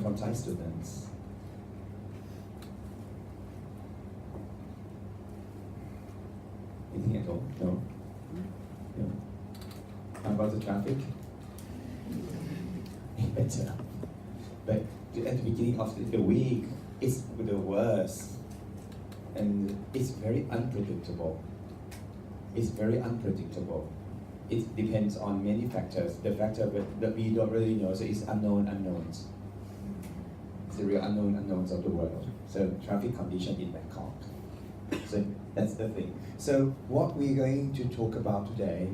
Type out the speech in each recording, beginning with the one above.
from Thai students. Anything at all? No? No. How about the traffic? Better. But at the beginning of the week, it's the worst. And it's very unpredictable. It's very unpredictable. It depends on many factors. The factor that we don't really know, so it's unknown unknowns. It's the real unknown unknowns of the world. So traffic condition in Bangkok. So that's the thing. So what we're going to talk about today,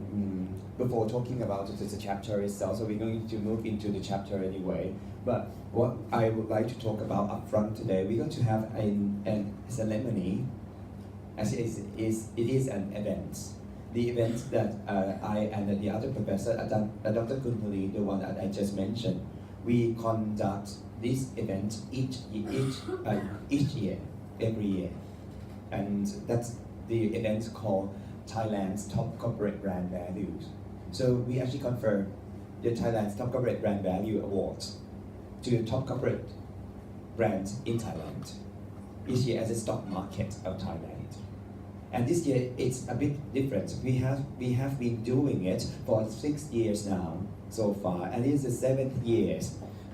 before talking about the chapter itself, so we're going to move into the chapter anyway. But what I would like to talk about up front today, we're going to have a ceremony. As it is an event. The event that I and the other professor, Dr. Kuntuli, the one that I just mentioned, we conduct this event each year, every year. And that's the event called Thailand's Top Corporate Brand Values. So we actually confer the Thailand's Top Corporate Brand Value Awards to the top corporate brands in Thailand each year as a stock market of Thailand. And this year it's a bit different. We have been doing it for 6 years now so far, and it's the 7th year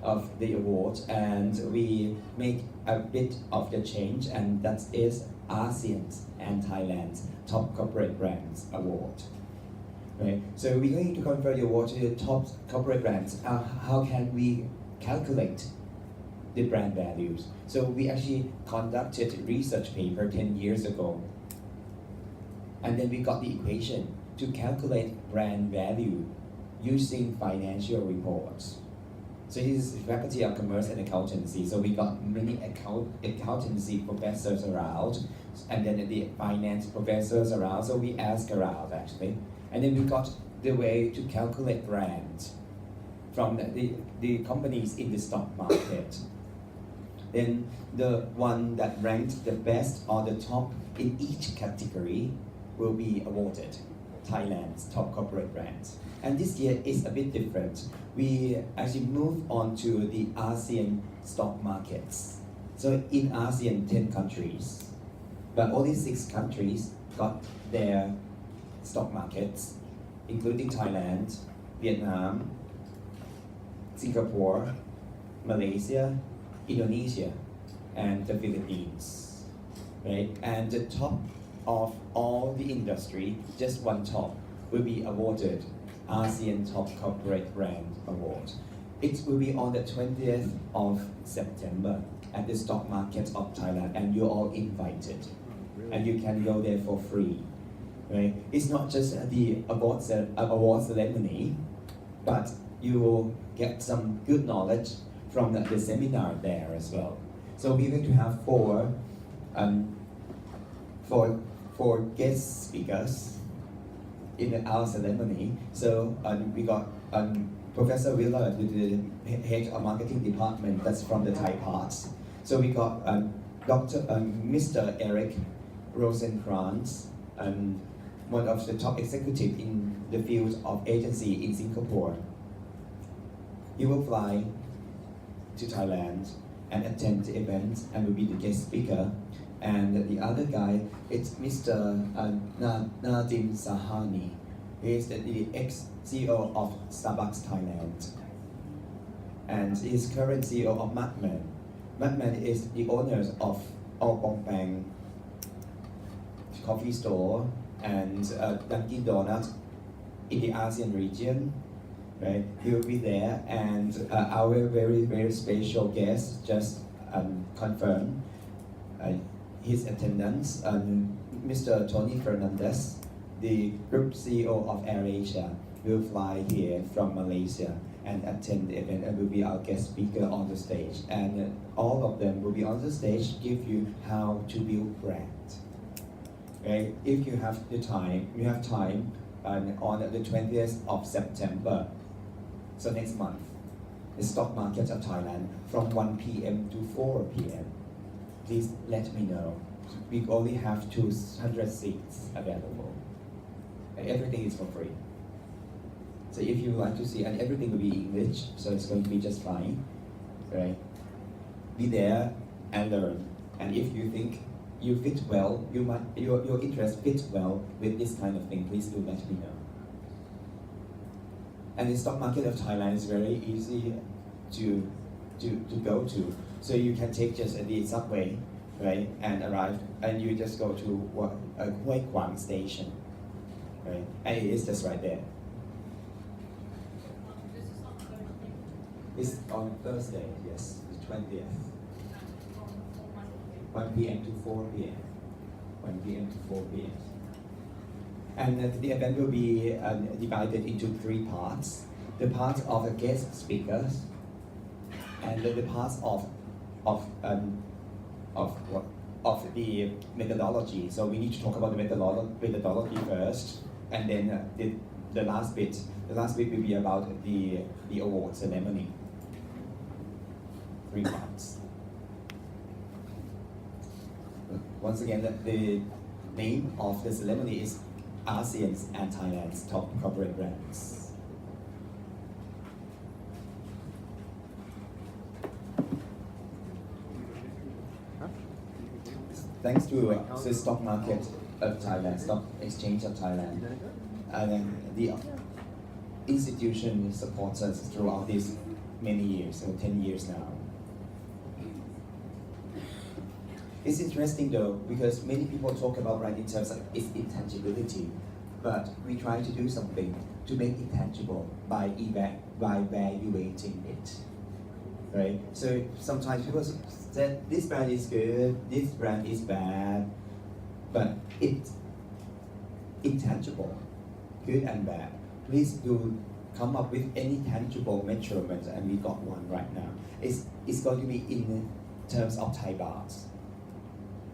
of the award, and we make a bit of the change, and that is ASEAN's and Thailand's Top Corporate Brands Award. Right? So we're going to confer the award to the top corporate brands. How can we calculate the brand values? So we actually conducted a research paper 10 years ago. And then we got the equation to calculate brand value using financial reports. So this is Faculty of Commerce and Accountancy. So we got many accountancy professors around, and then the finance professors around. So we asked around actually. And then we got the way to calculate brands from the companies in the stock market. Then the one that ranked the best or the top in each category will be awarded Thailand's top corporate brands. And this year is a bit different. We actually move on to the ASEAN stock markets. So in ASEAN, 10 countries, but only 6 countries got their stock markets, including Thailand, Vietnam, Singapore, Malaysia, Indonesia, and the Philippines. Right? And the top of all the industry, just one top, will be awarded ASEAN Top Corporate Brand Award. It will be on the 20th of September at the stock market of Thailand, and you're all invited. And you can go there for free. Right? It's not just the award ceremony, but you will get some good knowledge from the seminar there as well. So we're going to have four guest speakers in our ceremony. So we got Professor Willard, the head of marketing department, that's from the Thai parts. So we got Mr. Eric Rosenkrantz, one of the top executives in the field of agency in Singapore. He will fly to Thailand and attend the event and will be the guest speaker. And the other guy, it's Mr. Nadim Sahani. He is the ex-CEO of Starbucks Thailand. And he is current CEO of Madman. Madman is the owners of Ao Pong Pang coffee store and Dunkin' Donuts in the ASEAN region. Right? He will be there, and our very, very special guest just confirmed his attendance, Mr. Tony Fernandez, the Group CEO of AirAsia, will fly here from Malaysia and attend the event and will be our guest speaker on the stage. And all of them will be on the stage to give you how to build brand. Right? If you have the time, on the 20th of September, so next month, the stock market of Thailand from 1 p.m. to 4 p.m. Please let me know. We only have 200 seats available. And everything is for free. So if you like to see, and everything will be English, so it's going to be just fine. Right? be there and learn. And if you think you fit well, your interest fits well with this kind of thing, please do let me know. And the stock market of Thailand is very easy to go to. So you can take just the subway, right, and arrive, and you just go to Hue Quang station, right, and it is just right there. It's on Thursday, yes, the 20th. 1 p.m. to 4 p.m. 1 p.m. to 4 p.m. And the event will be divided into 3 parts. The part of the guest speakers, and the parts of the methodology. So we need to talk about the methodology first, and then the last bit. The last bit will be about the award ceremony. 3 parts. Once again, the name of the ceremony is ASEAN's and Thailand's top corporate brands. Thanks to the stock market of Thailand, stock exchange of Thailand, and the institution supports us throughout these many years, so 10 years now. It's interesting though, because many people talk about brand in terms of its intangibility, but we try to do something to make it tangible by evaluating it, right? So sometimes people say this brand is good, this brand is bad, but it's intangible, good and bad. Please do come up with any tangible measurements, and we got one right now. It's going to be in terms of Thai bahts.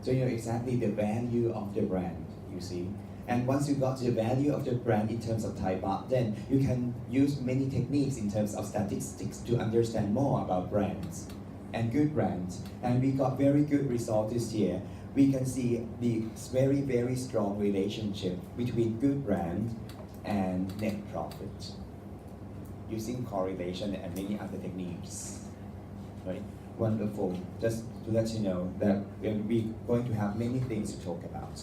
So you know exactly the value of the brand, you see. And once you got the value of the brand in terms of Thai baht, then you can use many techniques in terms of statistics to understand more about brands and good brands. And we got very good results this year. We can see the very, very strong relationship between good brand and net profit using correlation and many other techniques, right? Wonderful. Just to let you know that we're going to have many things to talk about.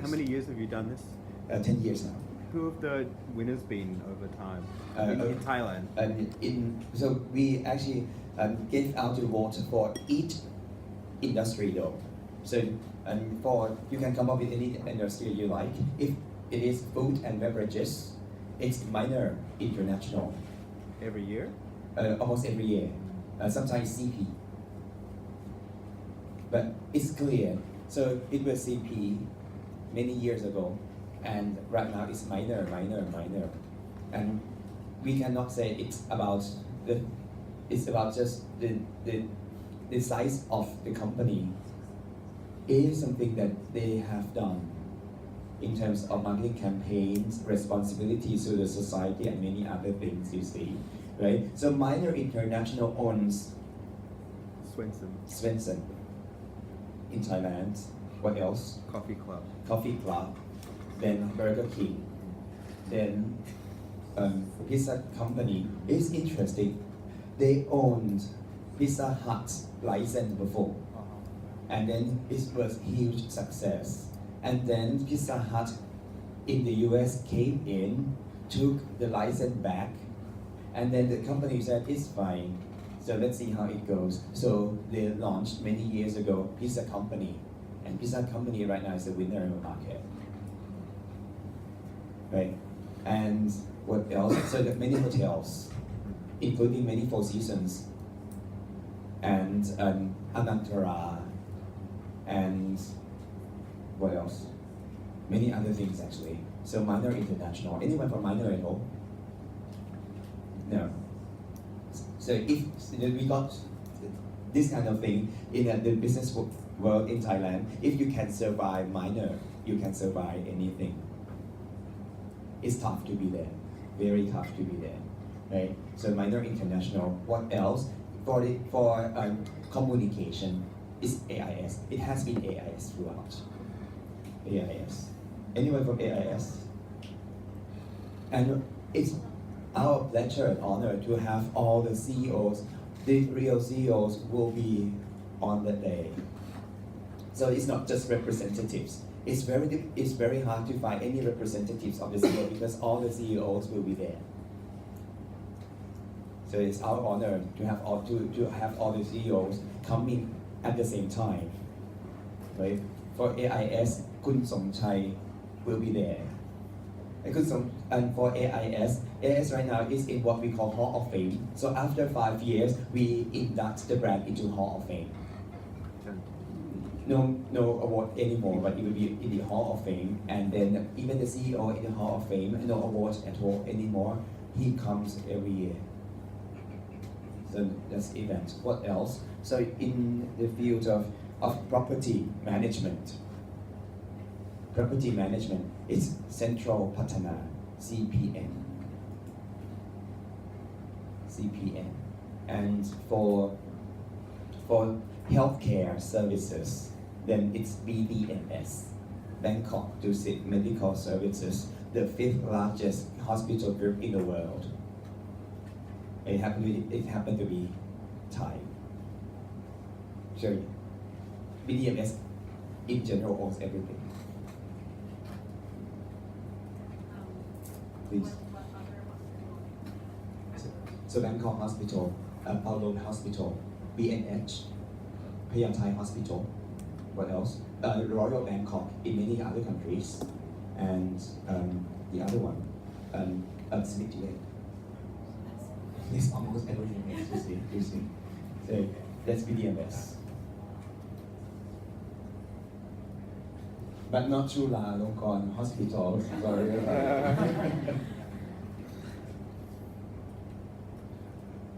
How many years have you done this? 10 years now. Who have the winners been over time in Thailand? So we actually gave out the award for each industry though. So you can come up with any industry you like. If it is food and beverages, it's Minor International. Every year? Almost every year. Sometimes CP. But it's clear. So it was CP many years ago, and right now it's minor. And we cannot say it's about just the size of the company. It is something that they have done in terms of marketing campaigns, responsibilities to the society, and many other things, you see. Right? So Minor International owns Swensen in Thailand. What else? Coffee Club. Coffee Club. Then Burger King. Then Pizza Company. It's interesting. They owned Pizza Hut license before. And then it was huge success. And then Pizza Hut in the US came in, took the license back, and then the company said, it's fine, so let's see how it goes. So they launched many years ago Pizza Company, and Pizza Company right now is the winner in the market. Right? And what else? So there are many hotels, including many Four Seasons, and Anantara, and what else? Many other things actually. So Minor International. Anyone from Minor at all? No. So if we got this kind of thing in the business world in Thailand, if you can survive Minor, you can survive anything. It's tough to be there, very tough to be there, right? So Minor International. What else? For communication, it's AIS. It has been AIS throughout. AIS. Anyone from AIS? And it's our pleasure and honor to have all the CEOs the real CEOs will be on the day. So it's not just representatives. It's very hard to find any representatives of the CEO because all the CEOs will be there. So it's our honor to have all the CEOs coming at the same time. Right? For AIS, Kun Somchai will be there. And for AIS right now is in what we call Hall of Fame. So after 5 years, we induct the brand into Hall of Fame. No award anymore, but it will be in the Hall of Fame. And then even the CEO in the Hall of Fame, no award at all anymore. He comes every year. So that's event. What else? So in the field of property management is Central Patana, CPN. And for healthcare services, then it's BDMS, Bangkok Dusit Medical Services, the 5th largest hospital group in the world. It happened to be Thai. Sure. BDMS in general owns everything. Please. So Bangkok Hospital, Pawlon Hospital, BNH, Payathai Hospital. What else? Royal Bangkok in many other countries, and the other one, Smith Lake. It's almost everything else, you see. So that's BDMS. But not Chulalongkorn Hospital, sorry.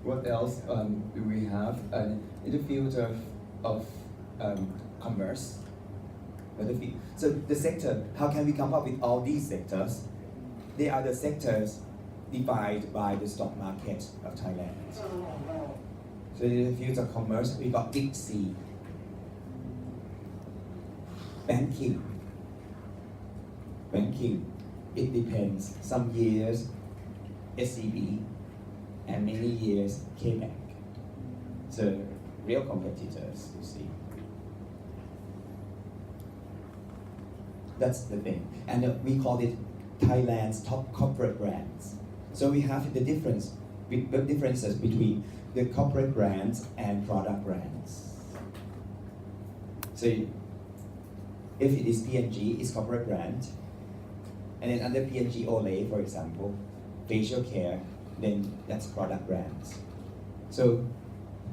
What else do we have? In the field of commerce. So the sector, how can we come up with all these sectors? They are the sectors defined by the stock market of Thailand. So in the field of commerce, we got Big C. Banking, it depends. Some years SCB and many years K-Bank. So real competitors, you see. That's the thing. And we call it Thailand's top corporate brands. So we have the differences between the corporate brands and product brands. So if it is P&G, it's corporate brand. And then under P&G Olay, for example, facial care, then that's product brands. So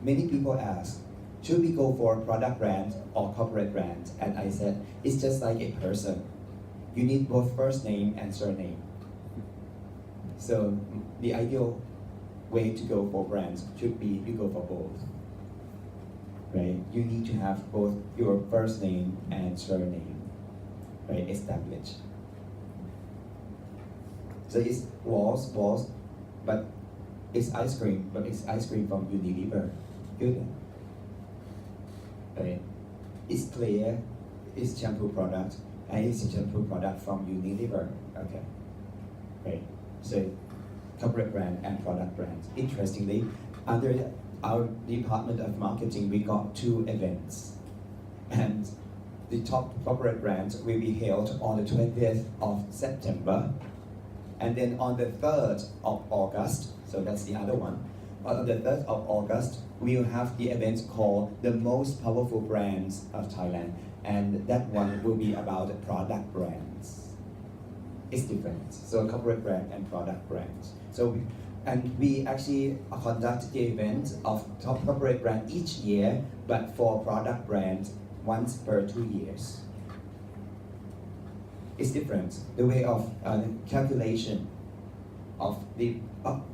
many people ask, should we go for product brand or corporate brand? And I said, it's just like a person. You need both first name and surname. So the ideal way to go for brands should be you go for both. Right? You need to have both your first name and surname, right, established. So it's Walls, but it's ice cream, but it's ice cream from Unilever. Good. Right? It's Clear, it's shampoo product, and it's a shampoo product from Unilever. Okay. Right. So corporate brand and product brands. Interestingly, under our Department of Marketing, we got 2 events. And the top corporate brands will be held on the 20th of September. And then on the 3rd of August, so that's the other one, on the 3rd of August, we'll have the event called The Most Powerful Brands of Thailand. And that one will be about product brands. It's different. So corporate brand and product brands. So we actually conduct the event of top corporate brand each year, but for product brand once per 2 years. It's different. The way of calculation of the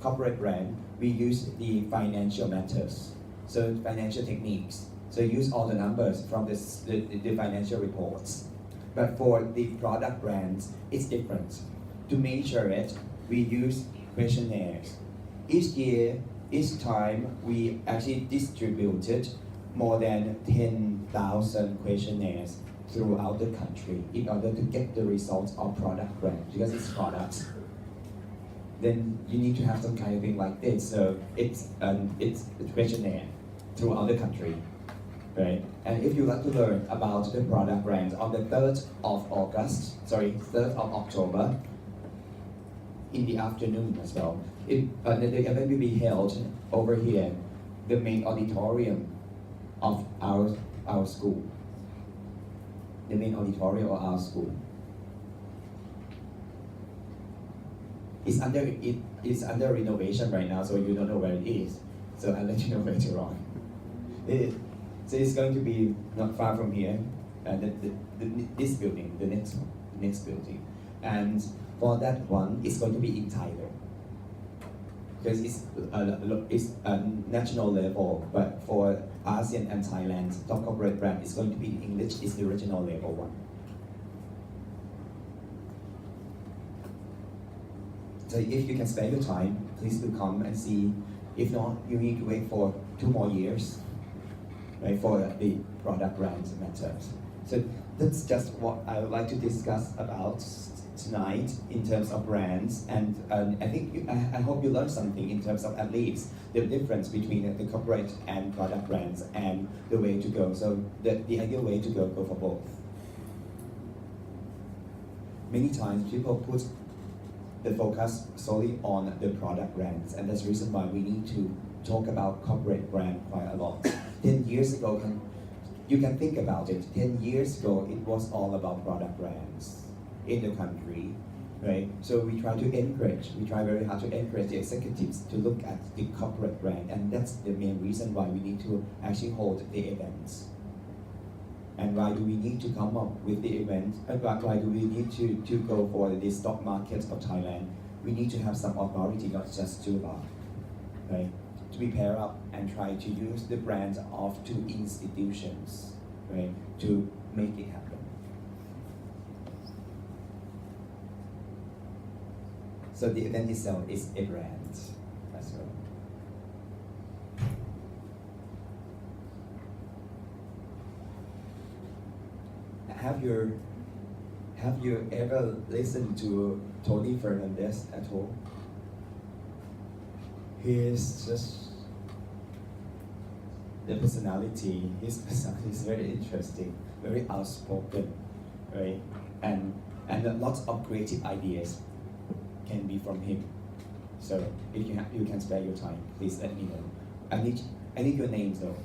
corporate brand, we use the financial methods. So financial techniques. So use all the numbers from the financial reports. But for the product brands, it's different. To measure it, we use questionnaires. Each year, each time, we actually distributed more than 10,000 questionnaires throughout the country in order to get the results of product brand, because it's products. then you need to have some kind of thing like this. So it's questionnaire throughout the country, right? And if you like to learn about the product brand on the 3rd of October, in the afternoon as well. The event will be held over here, the main auditorium of our school. The main auditorium of our school. It's under renovation right now, so you don't know where it is. So I'll let you know later on. So it's going to be not far from here, this building, the next building, and for that one, it's going to be in Thailand because it's a national level, but for ASEAN and Thailand, top corporate brand is going to be in English. It's the regional level one. So if you can spare your time, please do come and see. If not, you need to wait for 2 more years, right, for the product brand matters. So that's just what I would like to discuss about tonight in terms of brands, and I think I hope you learned something in terms of at least the difference between the corporate and product brands and the way to go. So the ideal way to go for both. Many times people put the focus solely on the product brands, and that's the reason why we need to talk about corporate brand quite a lot. 10 years ago, you can think about it. 10 years ago, it was all about product brands in the country, right? So we try very hard to encourage the executives to look at the corporate brand, and that's the main reason why we need to actually hold the events. And why do we need to come up with the event? And why do we need to go for the stock market of Thailand? We need to have some authority, not just to right? To be pair up and try to use the brands of 2 institutions, right? To make it happen. So the event itself is a brand as well. Have you ever listened to Tony Fernandez at all? He is just his personality is very interesting, very outspoken, right? And lots of creative ideas can be from him. So if you can spare your time, please let me know. I need your names though,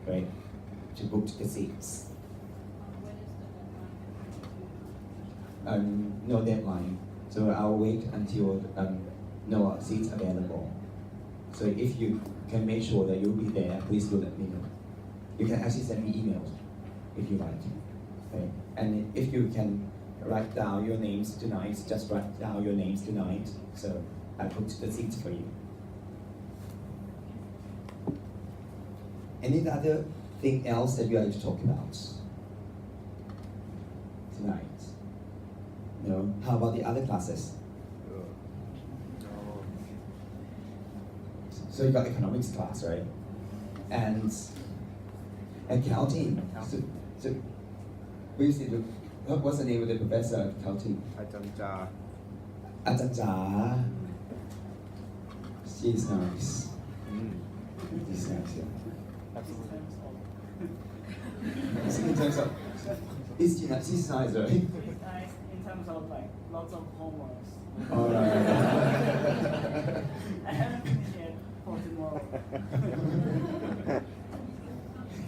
right? To book the seats. No deadline. So I'll wait until no seats available. So if you can make sure that you'll be there, please do let me know. You can actually send me emails if you like. Okay? And if you can write down your names tonight, just write down your names tonight. So I put the seats for you. Any other thing else that you like to talk about tonight? No? How about the other classes? So you got economics class, right? And accounting. So what's the name of the professor of accounting? Ajahn. She's nice. She's nice, yeah. So in terms of, she's nice, right? It's nice in terms of like lots of homeworks. All right. I haven't finished yet for tomorrow.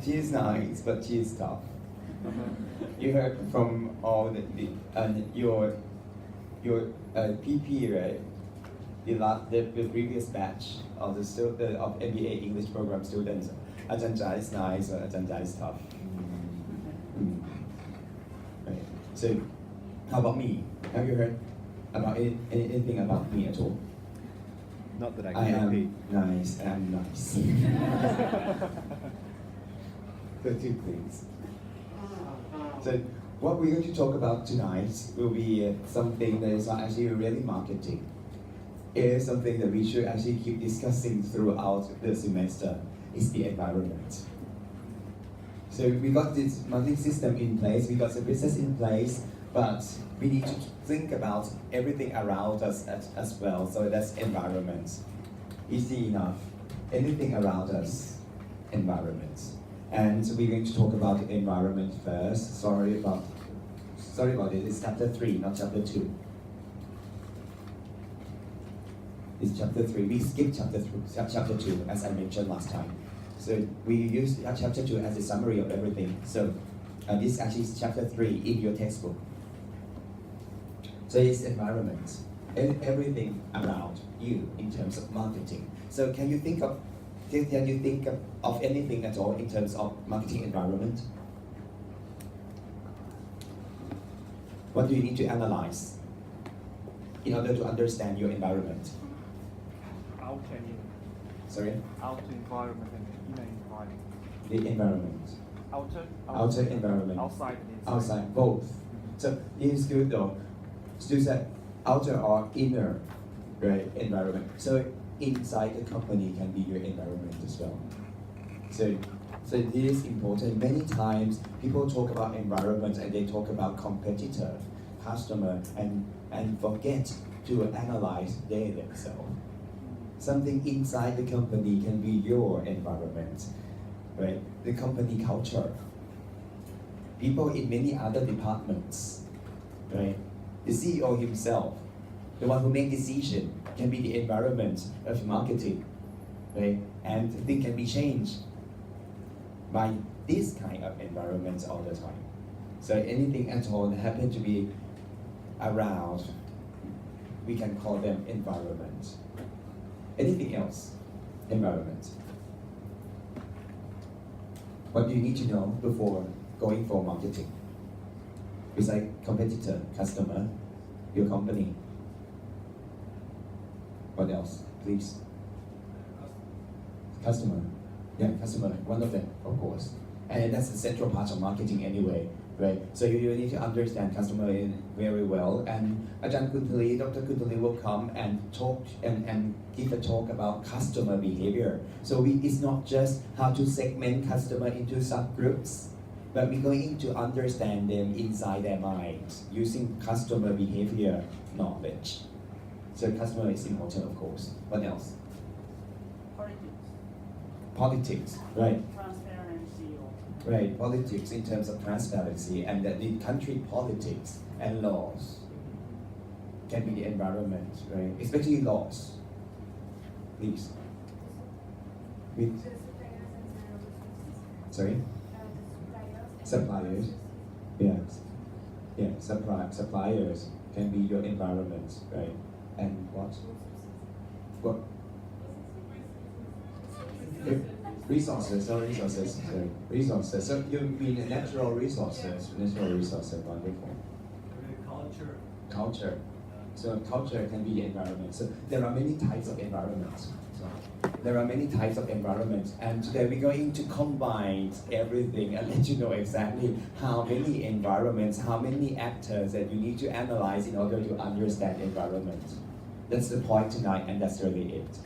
She is nice, but she is tough. You heard from all your PP, right? The previous batch of of MBA English program students. Ajahn Jai is nice, but Ajahn Jai is tough. Right. So, how about me? Have you heard about anything about me at all? Not that I I can repeat. am nice. I'm nice. The 2 things. So what we're going to talk about tonight will be something that is not actually really marketing. It is something that we should actually keep discussing throughout the semester. It's the environment. So we got this marketing system in place, we got the business in place, but we need to think about everything around us as well. So that's environment. Easy enough. Anything around us, environment. And so we're going to talk about the environment first. Sorry about it. It's chapter 3, not chapter 2. It's chapter 3. We skipped chapter 2, as I mentioned last time. So we use chapter 2 as a summary of everything. So this actually is chapter 3 in your textbook. So it's environment, everything around you in terms of marketing. So can you think of anything at all in terms of marketing environment? What do you need to analyze in order to understand your environment? Outer, Sorry? outer environment and inner environment. The environment. Outer environment. Outside and inside. Outside, both. So in school though, students said outer or inner, right, environment. So inside the company can be your environment as well. So it is important. Many times people talk about environment and they talk about competitor, customer, and forget to analyze they themselves. Something inside the company can be your environment, right? The company culture. People in many other departments, right? The CEO himself, the one who makes decision, can be the environment of marketing, right? And things can be changed by this kind of environment all the time. So anything at all that happen to be around, we can call them environment. Anything else, environment. What do you need to know before going for marketing? Besides competitor, customer, your company. What else, please? Customer. Yeah, customer, one of them, of course. And that's the central part of marketing anyway, right? So you need to understand customer very well. And Ajahn Kuntali, Dr. Kuntali will come and talk and give a talk about customer behavior. So it's not just how to segment customer into subgroups, but we're going to understand them inside their minds using customer behavior knowledge. So customer is important, of course. What else? Politics, right? Transparency. Right, politics in terms of transparency, and that the country politics and laws can be the environment, right? Especially laws. Please. Sorry? Suppliers. Yes. Yeah, suppliers can be your environment, right? And what? Resources. So you mean natural resources, wonderful. Culture. So culture can be environment. So there are many types of environments. And today we're going to combine everything and let you know exactly how many environments, how many actors that you need to analyze in order to understand environment. That's the point tonight, and that's really it.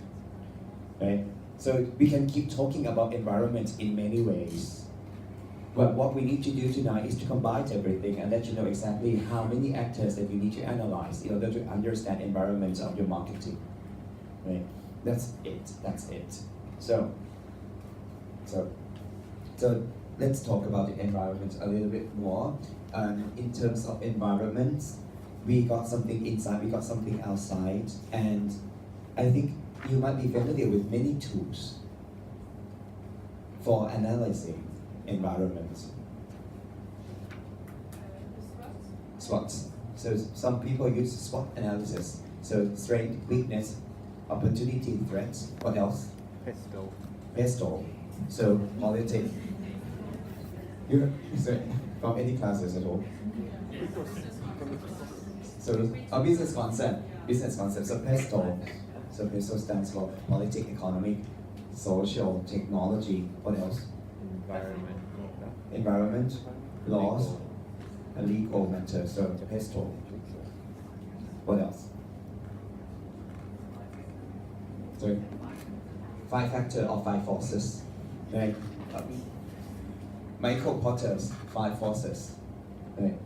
Right? So we can keep talking about environment in many ways. But what we need to do tonight is to combine everything and let you know exactly how many actors that you need to analyze in order to understand environments of your marketing. Right? That's it. So let's talk about the environment a little bit more. In terms of environments, we got something inside, we got something outside, and I think you might be familiar with many tools for analyzing environments. SWOT. So some people use SWOT analysis. So strength, weakness, opportunity, threats. What else? PESTLE. So politics. You from any classes at all? So business concept. So PESTLE. So PESTLE stands for politics, economic, social, technology. What else? Environment, laws, and legal matters. So PESTLE. What else? So 5 factors or 5 forces. Right? Michael Porter's 5 forces. Right?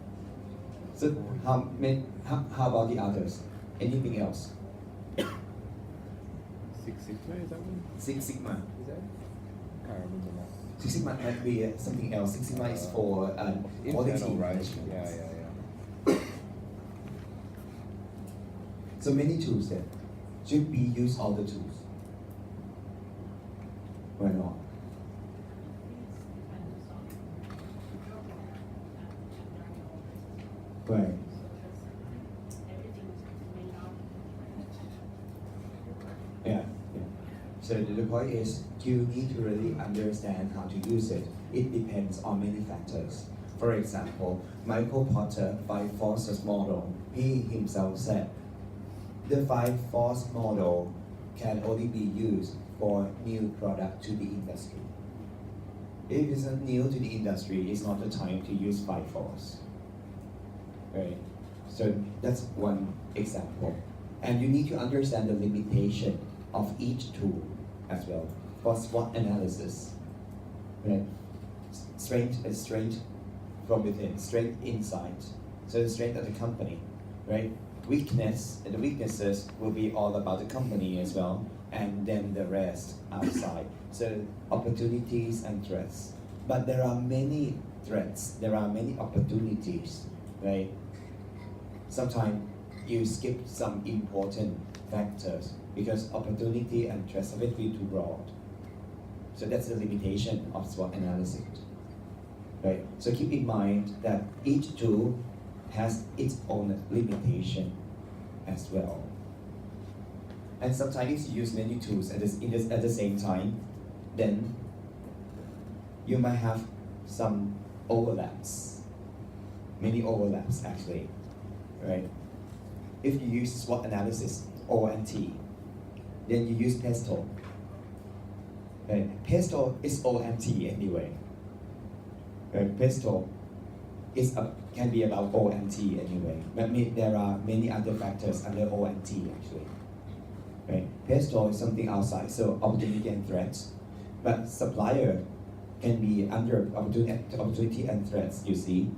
So how about the others? Anything else? Six Sigma, is that one? Six Sigma. Is that? I can't remember now. Six Sigma might be something else. Six Sigma is for quality Internal, right? management. Yeah. So many tools then. Should we use all the tools? Why not? Right. Yeah. So the point is you need to really understand how to use it. It depends on many factors. For example, Michael Porter 5 forces model, he himself said, the 5 force model can only be used for new product to the industry. If it's new to the industry, it's not the time to use 5 force. Right? So that's one example. And you need to understand the limitation of each tool as well. For SWOT analysis, right? Strength is strength from within, strength inside. So the strength of the company, right? Weakness, and the weaknesses will be all about the company as well, and then the rest outside. So opportunities and threats. But there are many threats, there are many opportunities, right? Sometimes you skip some important factors because opportunity and threats are way too broad. So that's the limitation of SWOT analysis, right? So keep in mind that each tool has its own limitation as well. And sometimes if you use many tools at the same time, then you might have some overlaps, many overlaps actually, right? If you use SWOT analysis, ONT, then you use PESTLE. Right? PESTLE is ONT anyway. Right? PESTLE can be about ONT anyway, but there are many other factors under ONT actually. Right? PESTLE is something outside, so opportunity and threats, but supplier can be under opportunity and threats, you see,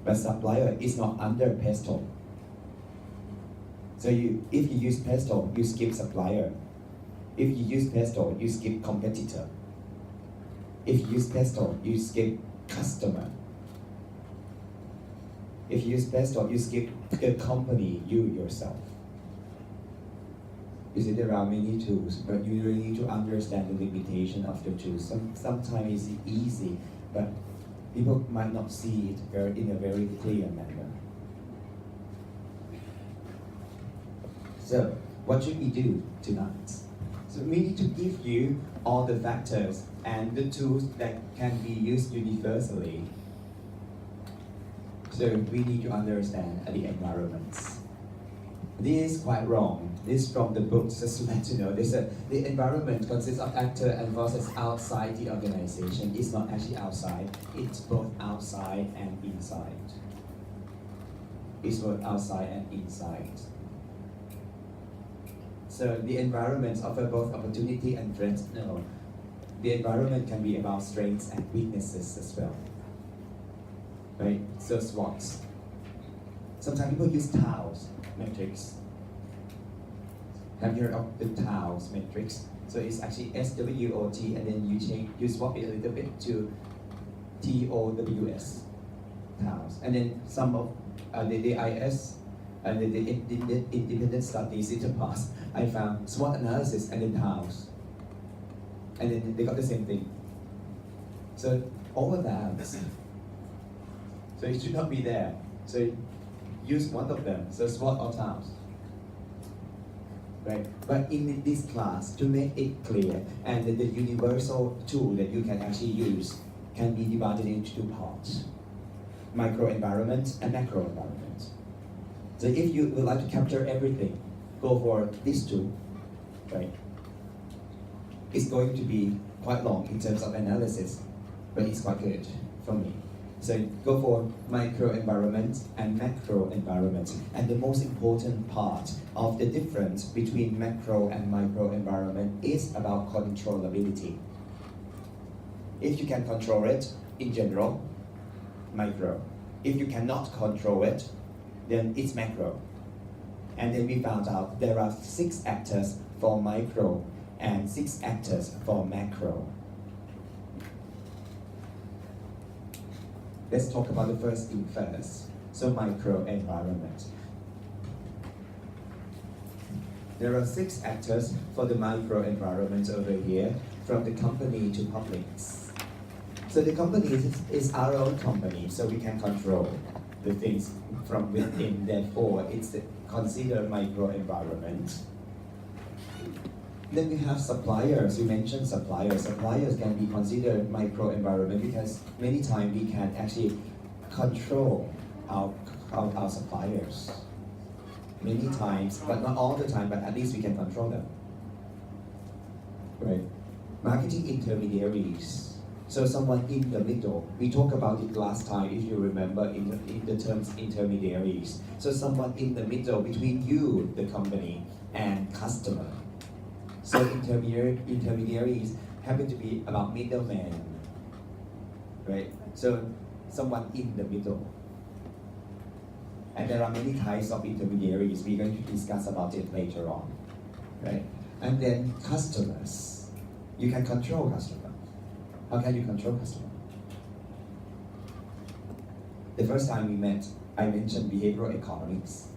but supplier is not under PESTLE. So if you use PESTLE, you skip supplier. If you use PESTLE, you skip competitor. If you use PESTLE, you skip customer. If you use PESTLE, you skip the company, you yourself. You see, there are many tools, but you really need to understand the limitation of the tools. Sometimes it's easy, but people might not see it in a very clear manner. So, what should we do tonight? So we need to give you all the factors and the tools that can be used universally. So we need to understand the environments. This is quite wrong. This is from the book, just to let you know. The environment consists of actor and process outside the organization. It's not actually outside. It's both outside and inside. It's both outside and inside. So the environments offer both opportunity and threats. No, the environment can be about strengths and weaknesses as well. Right? So SWOTs. Sometimes people use TOWS matrix. Have you heard of the TOWS matrix? So it's actually SWOT, and then you swap it a little bit to TOWS, TOWS, and then some of the DIS. And the independent studies in the past, I found SWOT analysis and then TOWS. And then they got the same thing. So overlaps. So it should not be there. So use one of them, so SWOT or TOWS. Right? But in this class, to make it clear, and the universal tool that you can actually use can be divided into 2 parts. Microenvironment and macroenvironment. So if you would like to capture everything, go for these 2, right? It's going to be quite long in terms of analysis, but it's quite good for me. So go for microenvironment and macroenvironment. And the most important part of the difference between macro and microenvironment is about controllability. If you can control it, in general, micro. If you cannot control it, then it's macro. And then we found out there are 6 actors for micro and 6 actors for macro. Let's talk about the first thing first. So micro environment. There are 6 actors for the micro environment over here, from the company to publics. So the company is our own company, so we can control the things from within. Therefore, it's considered micro environment. Then we have suppliers. You mentioned suppliers. Suppliers can be considered micro environment because many times we can actually control our suppliers. Many times, but not all the time, but at least we can control them. Right? Marketing intermediaries. So someone in the middle. We talked about it last time, if you remember, in the terms intermediaries. So someone in the middle between you, the company, and customer. So intermediaries happen to be about middlemen, right? So someone in the middle. And there are many types of intermediaries. We're going to discuss about it later on, right? And then customers. You can control customer. How can you control customer? The first time we met, I mentioned behavioral economics.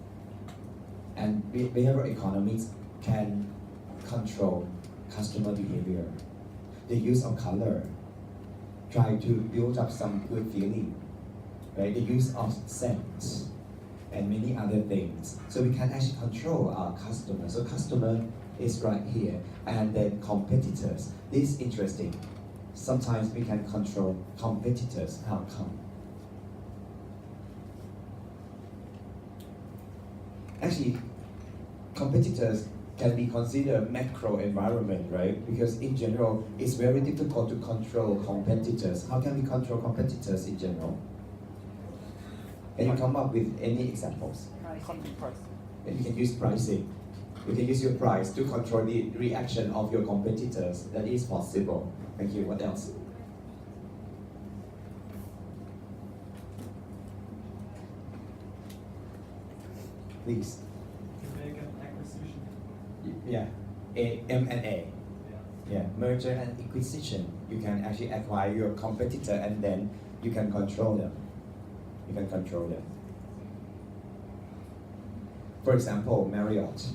And behavioral economics can control customer behavior. The use of color, try to build up some good feeling, right? The use of scent, and many other things. So we can actually control our customer. So customer is right here. And then competitors. This is interesting. Sometimes we can control competitors' outcome. Actually, competitors can be considered macro environment, right? Because in general, it's very difficult to control competitors. How can we control competitors in general? Can you come up with any examples? And you can use pricing. You can use your price to control the reaction of your competitors. That is possible. Thank you. What else? Please. To make an acquisition. Yeah. M&A. Yeah. Merger and acquisition. You can actually acquire your competitor and then you can control them. You can control them. For example, Marriott.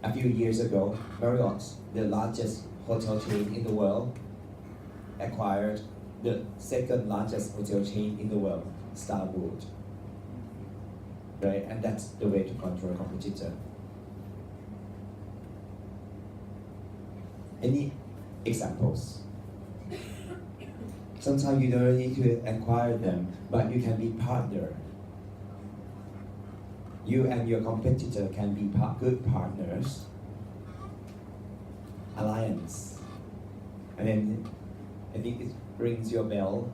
A few years ago, Marriott, the largest hotel chain in the world, acquired the second largest hotel chain in the world, Starwood. Right? And that's the way to control a competitor. Any examples? Sometimes you don't need to acquire them, but you can be partner. You and your competitor can be good partners. Alliance. And then I think it rings your bell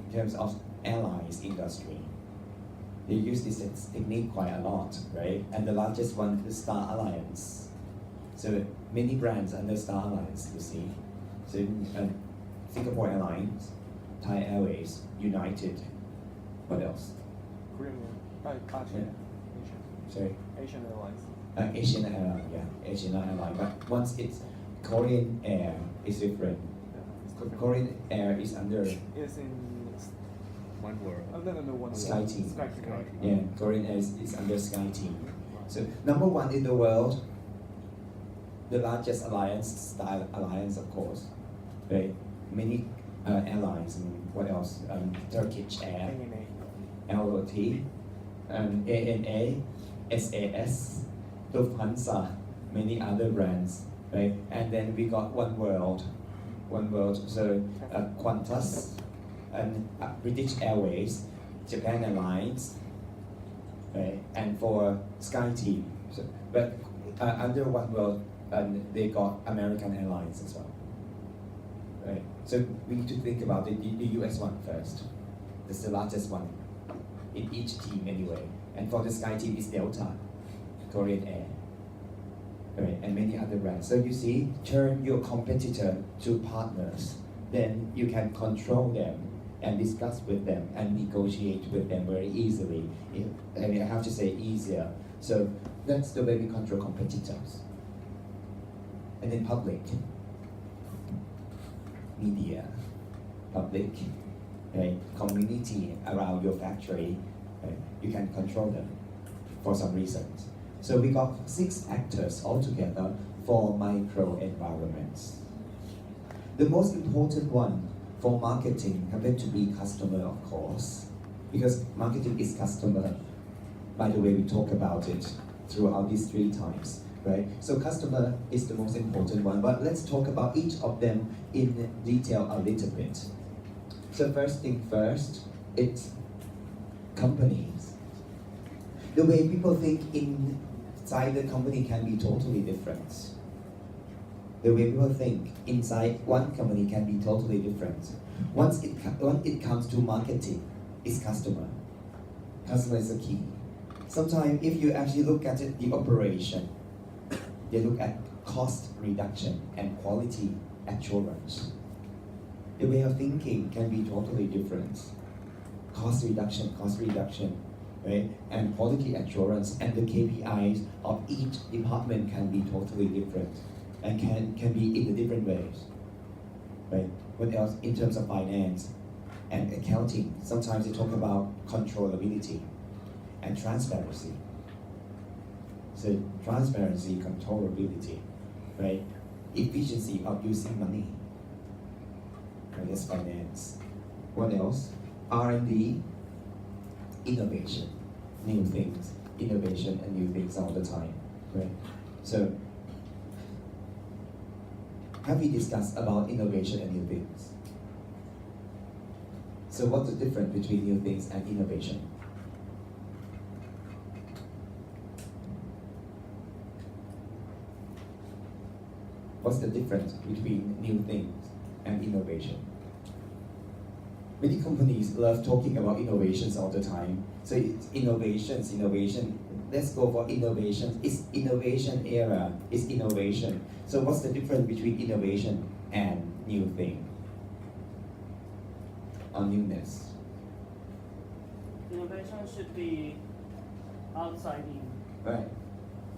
in terms of airlines industry. They use this technique quite a lot, right? And the largest one is Star Alliance. So many brands under Star Alliance, you see. So Singapore Airlines, Thai Airways, United. What else? Korean, Sorry? Asian Airlines. Asian Airline, yeah, Asian Airline. But once it's Korean Air, it's different. Korean Air is under It's in One World. no, one SkyTeam. SkyTeam. Yeah, Korean Air is under SkyTeam. So number one in the world, the largest alliance, Star Alliance, of course. Right? Many airlines. And what else? Turkish Air, LOT, ANA, SAS, Lufthansa, many other brands, right? And then we got One World. So Qantas, and British Airways, Japan Airlines, right? And for SkyTeam. So, but under One World, they got American Airlines as well, right? So we need to think about the US one first. That's the largest one in each team anyway. And for the SkyTeam is Delta, Korean Air, right? And many other brands. So you see, turn your competitor to partners. Then you can control them and discuss with them and negotiate with them very easily. I mean, I have to say easier. So that's the way we control competitors. And then public, media, public, right? Community around your factory, right? You can control them for some reasons. So we got 6 actors altogether for micro environments. The most important one for marketing happen to be customer, of course, because marketing is customer. By the way, we talk about it throughout these 3 times, right? So customer is the most important one, but let's talk about each of them in detail a little bit. So first thing first, it's companies. The way people think inside the company can be totally different. The way people think inside one company can be totally different. When it comes to marketing, it's customer. Customer is the key. Sometimes if you actually look at it, the operation, they look at cost reduction and quality assurance. The way of thinking can be totally different. Cost reduction, right? And quality assurance and the KPIs of each department can be totally different and can be in the different ways, right? What else? In terms of finance and accounting, sometimes they talk about controllability and transparency. So transparency, controllability, right? Efficiency of using money. Right? That's finance. What else? R&D, innovation, new things, innovation and new things all the time, right? So, have we discussed about innovation and new things? So what's the difference between new things and innovation? What's the difference between new things and innovation? Many companies love talking about innovations all the time. So it's innovation. Let's go for innovation. It's innovation era. It's innovation. So what's the difference between innovation and new thing? Or newness? Innovation should be outside in. Right.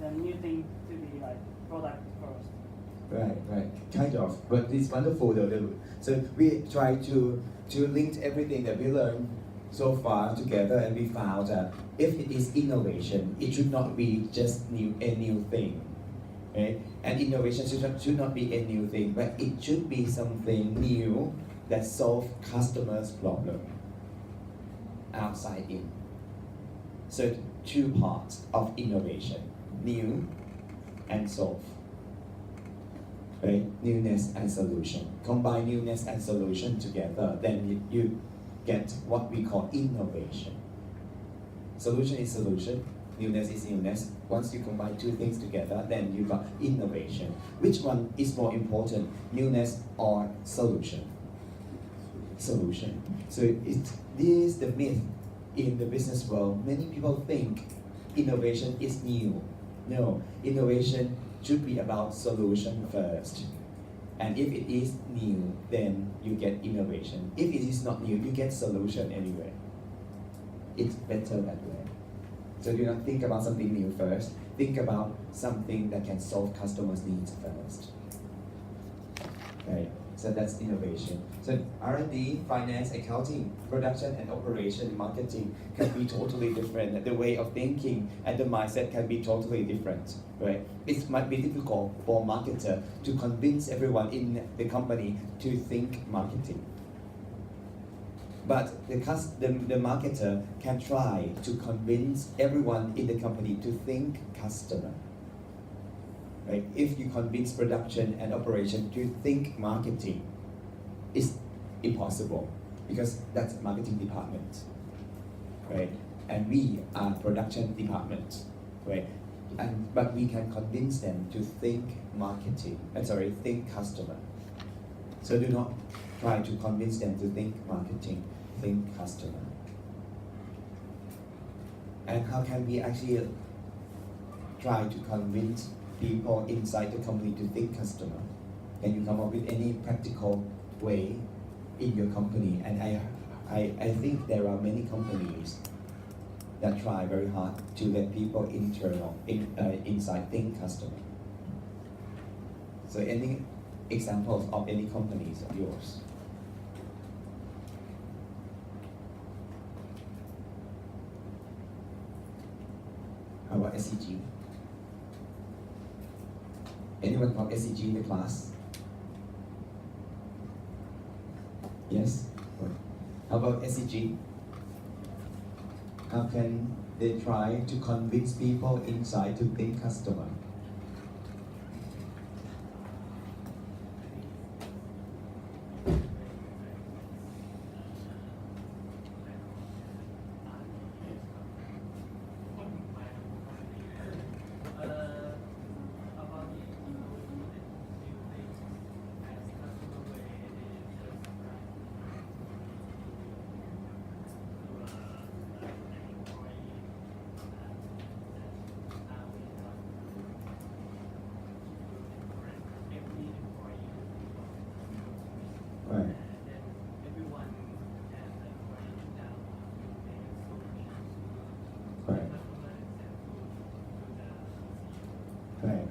The new thing to be like product first. Right, kind of, but it's wonderful though. So we try to link everything that we learned so far together, and we found that if it is innovation, it should not be just a new thing, right? And innovation should not be a new thing, but it should be something new that solves customers' problem outside in. So 2 parts of innovation, new and solve. Right? Newness and solution. Combine newness and solution together, then you get what we call innovation. Solution is solution, newness is newness. Once you combine 2 things together, then you got innovation. Which one is more important, newness or solution? Solution. So this is the myth in the business world. Many people think innovation is new. No, innovation should be about solution first. And if it is new, then you get innovation. If it is not new, you get solution anyway. It's better that way. So do not think about something new first. Think about something that can solve customers' needs first. Right? So that's innovation. So R&D, finance, accounting, production and operation, marketing can be totally different. The way of thinking and the mindset can be totally different, right? It might be difficult for a marketer to convince everyone in the company to think marketing. But the marketer can try to convince everyone in the company to think customer. Right? If you convince production and operation to think marketing, it's impossible because that's marketing department, right? And we are production department, right? But we can convince them to think marketing. Think customer. So do not try to convince them to think marketing, think customer. And how can we actually try to convince people inside the company to think customer? Can you come up with any practical way in your company? And I I think there are many companies that try very hard to let people inside think customer. So any examples of any companies of yours? How about SCG? Anyone from SCG in the class? Yes? How about SCG? How can they try to convince people inside to think customer? Right. Right. Right.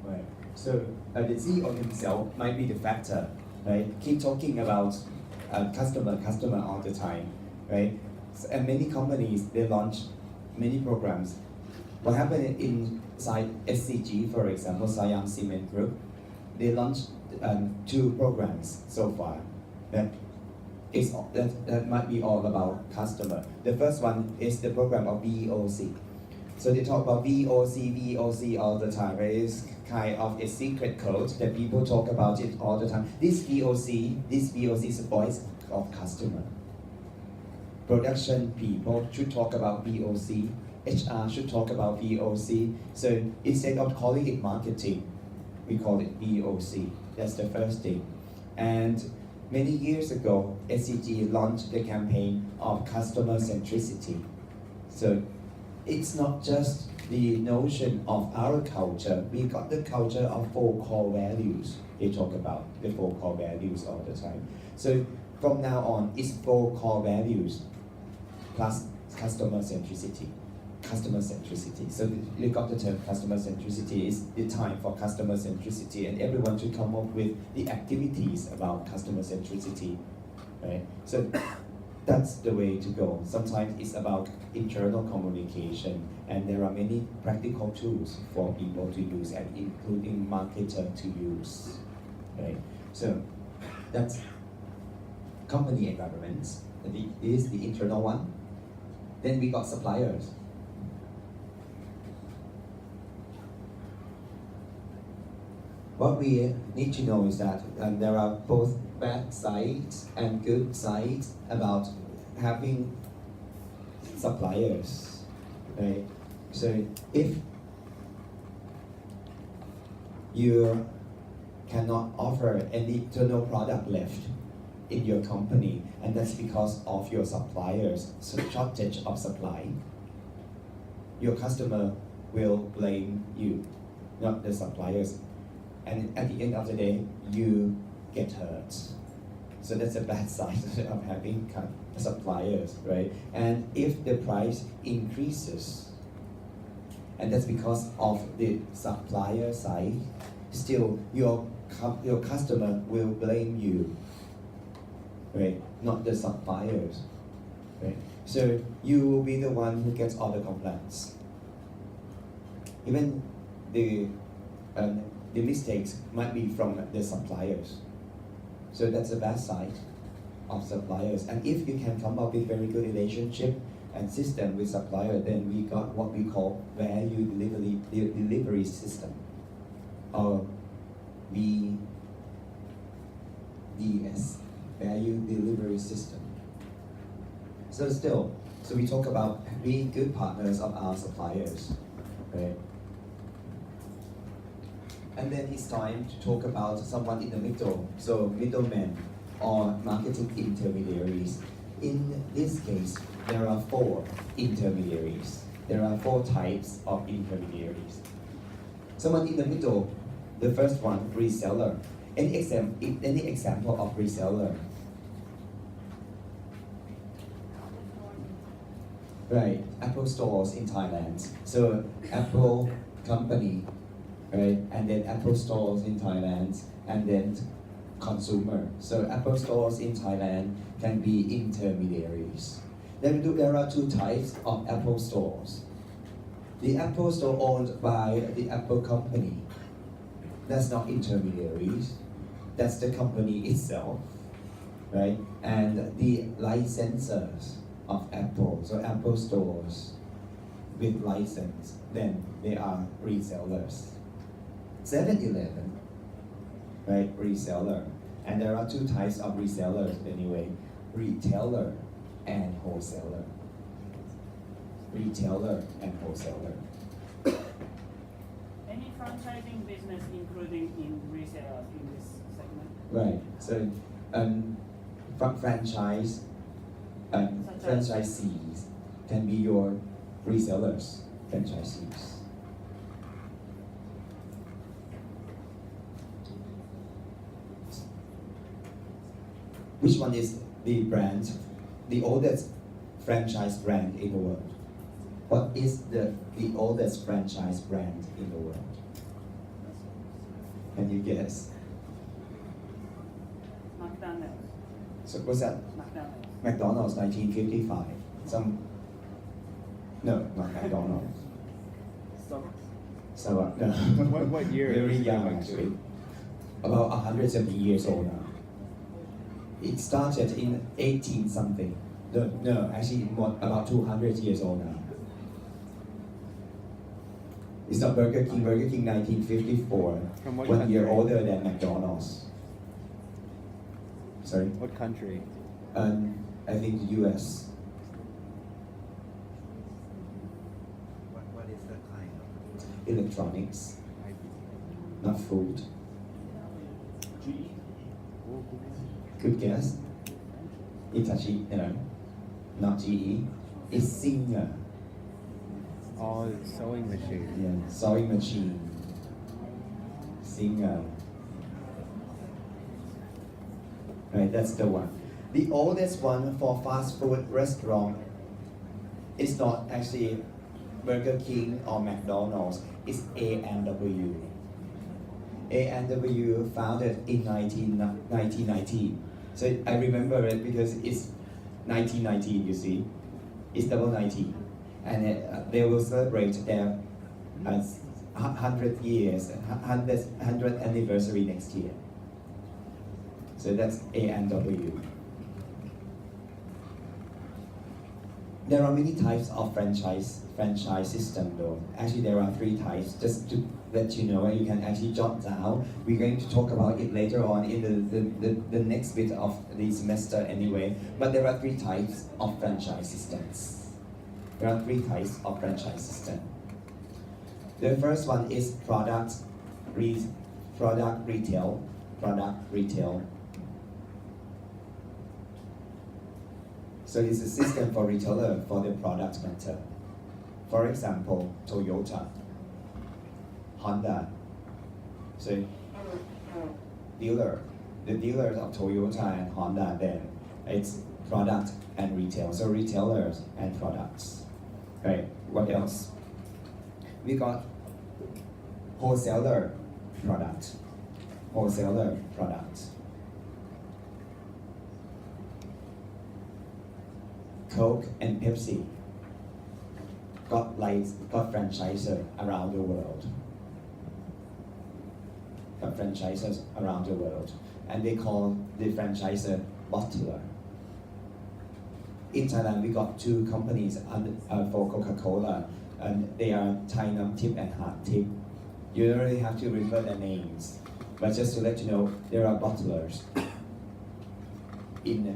Right. So the CEO himself might be the factor, right? Keep talking about customer all the time, right? And many companies, they launch many programs. What happened inside SCG, for example, Siam Cement Group, they launched 2 programs so far. That might be all about customer. The first one is the program of VOC. So they talk about VOC all the time. Right? It's kind of a secret code that people talk about it all the time. This VOC is the voice of customer. Production people should talk about VOC. HR should talk about VOC. So instead of calling it marketing, we call it VOC. That's the first thing. And many years ago, SCG launched the campaign of customer centricity. So it's not just the notion of our culture. We got the culture of 4 core values. They talk about the 4 core values all the time. So from now on, it's 4 core values plus customer centricity. Customer centricity. So you got the term customer centricity. Is the time for customer centricity, and everyone should come up with the activities about customer centricity, right? So that's the way to go. Sometimes it's about internal communication, and there are many practical tools for people to use, and including marketer to use, right? So that's company environments. This is the internal one. Then we got suppliers. What we need to know is that there are both bad sides and good sides about having suppliers, right? So if you cannot offer any internal product left in your company, and that's because of your suppliers, so shortage of supply, your customer will blame you, not the suppliers. And at the end of the day, you get hurt. So that's a bad side of having suppliers, right? And if the price increases, and that's because of the supplier side, still your customer will blame you, right? Not the suppliers, right? So you will be the one who gets all the complaints. Even the mistakes might be from the suppliers. So that's the bad side of suppliers. And if you can come up with very good relationship and system with supplier, then we got what we call value delivery system, or VDS, value delivery system. So we talk about being good partners of our suppliers, right? And then it's time to talk about someone in the middle, so middlemen or marketing intermediaries. In this case, there are 4 intermediaries. There are 4 types of intermediaries. Someone in the middle, the first one, reseller. Any example of reseller? right? Apple stores in Thailand. So Apple company, right? And then Apple stores in Thailand, and then consumer. So Apple stores in Thailand can be intermediaries. There are two types of Apple stores. The Apple store owned by the Apple company. That's not intermediaries. That's the company itself, right? And the licensors of Apple, so Apple stores with license, then they are resellers. 7-Eleven, right? Reseller. And there are two types of resellers anyway, retailer and wholesaler. Retailer and wholesaler. Any franchising business including in resellers in this segment? Right. So, franchise, franchisees can be your resellers, franchisees. Which one is the brand, the oldest franchise brand in the world? What is the oldest franchise brand in the world? Can you guess? McDonald's. So what's that? McDonald's. McDonald's, 1955. No, not McDonald's. So, no. What year Very is it young, going to? actually. About 170 years old now. It started in 18 something. No, actually more, about 200 years old now. It's not Burger King. Burger King 1954. From what 1 year country? older than McDonald's. Sorry? What country? I think the US. What is the kind of? Electronics, not food. GE. Good guess. Hitachi, no, not GE. It's Singer. Oh, sewing machine. Yeah, sewing machine. Singer. Right, that's the one. The oldest one for fast food restaurant is not actually Burger King or McDonald's. It's A&W. A&W founded in 1919. So I remember it because it's 1919, you see. It's double 19. And they will celebrate their 100 years, 100th anniversary next year. So that's A&W. There are many types of franchise system though. Actually, there are 3 types. Just to let you know, you can actually jot down. We're going to talk about it later on in the next bit of the semester anyway. But there are 3 types of franchise systems. There are 3 types of franchise system. The first one is product retail. So it's a system for retailer for the product matter. For example, Toyota, Honda. So the dealers of Toyota and Honda, then it's product and retail. So retailers and products. Right, what else? We got wholesaler product. Coke and Pepsi got franchises around the world. And they call the franchisor bottler. In Thailand, we got 2 companies for Coca-Cola, and they are Thai Nam Tip and Hat Tip. You don't really have to refer their names, but just to let you know, there are bottlers in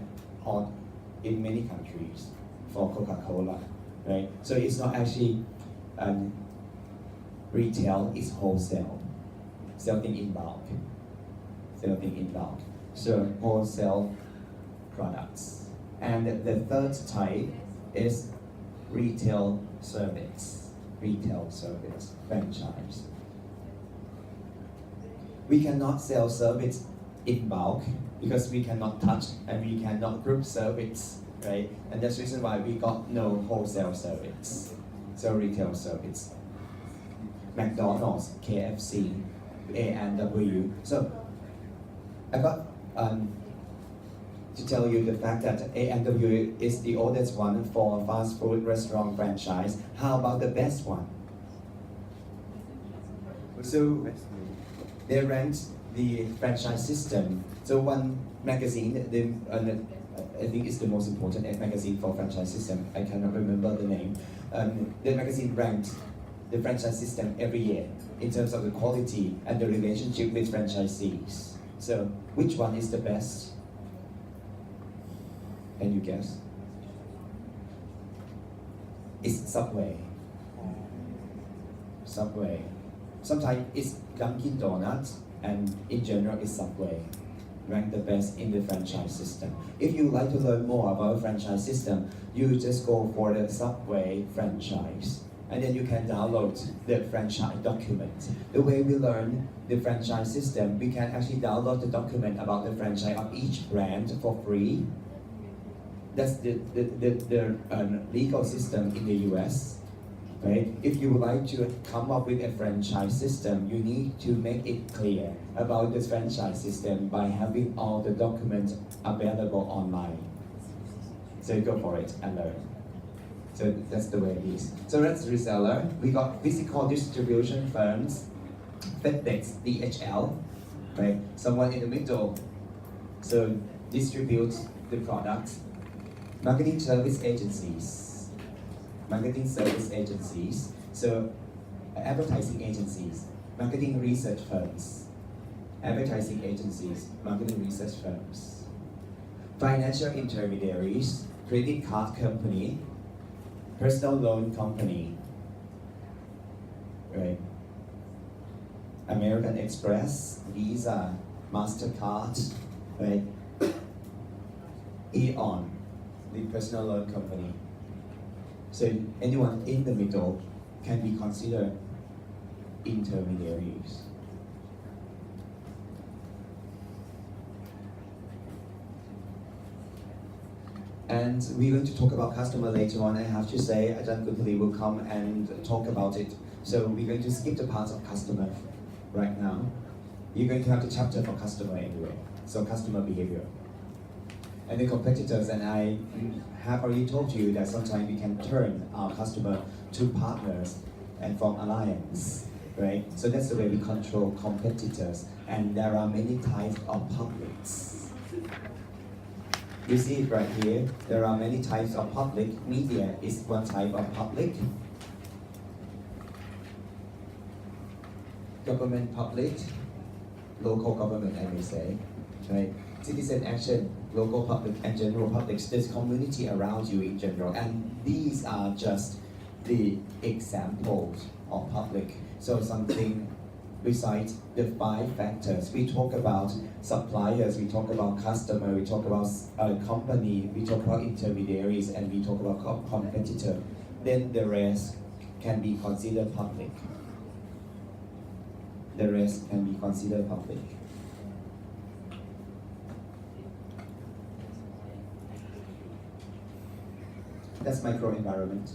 many countries for Coca-Cola, right? So it's not actually retail, it's wholesale. Selling in bulk. So wholesale products. And the third type is retail service, franchise. We cannot sell service in bulk because we cannot touch and we cannot group service right? And that's the reason why we got no wholesale service, so retail service. McDonald's, KFC, A&W. So I got to tell you the fact that A&W is the oldest one for fast food restaurant franchise. How about the best one? So they ranked the franchise system. So one magazine, I think it's the most important magazine for franchise system. I cannot remember the name. The magazine ranked the franchise system every year in terms of the quality and the relationship with franchisees. So which one is the best? Can you guess? It's Subway. Subway. Sometimes it's Dunkin' Donuts, and in general it's Subway. Ranked the best in the franchise system. If you like to learn more about franchise system, you just go for the Subway franchise. And then you can download the franchise document. The way we learn the franchise system, we can actually download the document about the franchise of each brand for free. That's the legal system in the US. Right? If you would like to come up with a franchise system, you need to make it clear about the franchise system by having all the documents available online. So you go for it and learn. So that's the way it is. So that's reseller. We got physical distribution firms, FedEx, DHL, right? Someone in the middle. So distribute the products. Marketing service agencies. Marketing service agencies. So advertising agencies. Marketing research firms. Advertising agencies. Marketing research firms. Financial intermediaries. Credit card company. Personal loan company, right? American Express, Visa, MasterCard, right? Aeon, the personal loan company. So anyone in the middle can be considered intermediaries. And we're going to talk about customer later on. I have to say, Ajahn Gutali will come and talk about it. So we're going to skip the part of customer right now. You're going to have the chapter for customer anyway. So customer behavior. And the competitors, and I have already told you that sometimes we can turn our customer to partners and form alliance, right? So that's the way we control competitors. And there are many types of publics. You see it right here. There are many types of public. Media is one type of public. Government public, local government, I may say, right? Citizen action, local public, and general public. There's community around you in general, and these are just the examples of public. So something besides the 5 factors. We talk about suppliers, we talk about customer, we talk about company, we talk about intermediaries, and we talk about competitor. Then the rest can be considered public. The rest can be considered public. That's microenvironment.